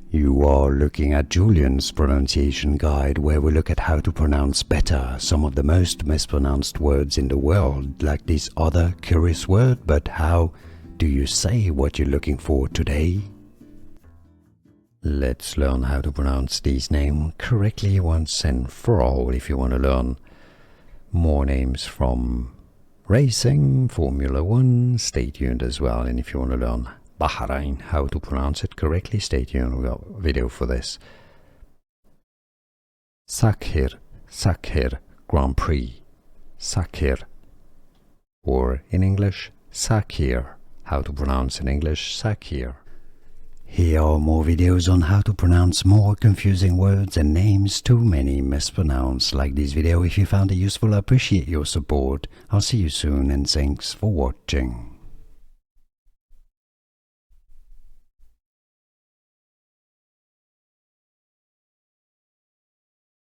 You are looking at Julian's pronunciation guide, where we look at how to pronounce better some of the most mispronounced words in the world, like this other curious word. But how do you say what you're looking for today? Let's learn how to pronounce these names correctly once and for all. If you want to learn more names from racing, Formula 1, stay tuned as well. And if you want to learn Bahrain, how to pronounce it correctly, stay tuned. We got a video for this. Sakhir, Sakhir, Grand Prix, Sakhir. Or in English, Sakhir. How to pronounce in English, Sakhir. Here are more videos on how to pronounce more confusing words and names too many mispronounced. Like this video if you found it useful. I appreciate your support. I'll see you soon and thanks for watching.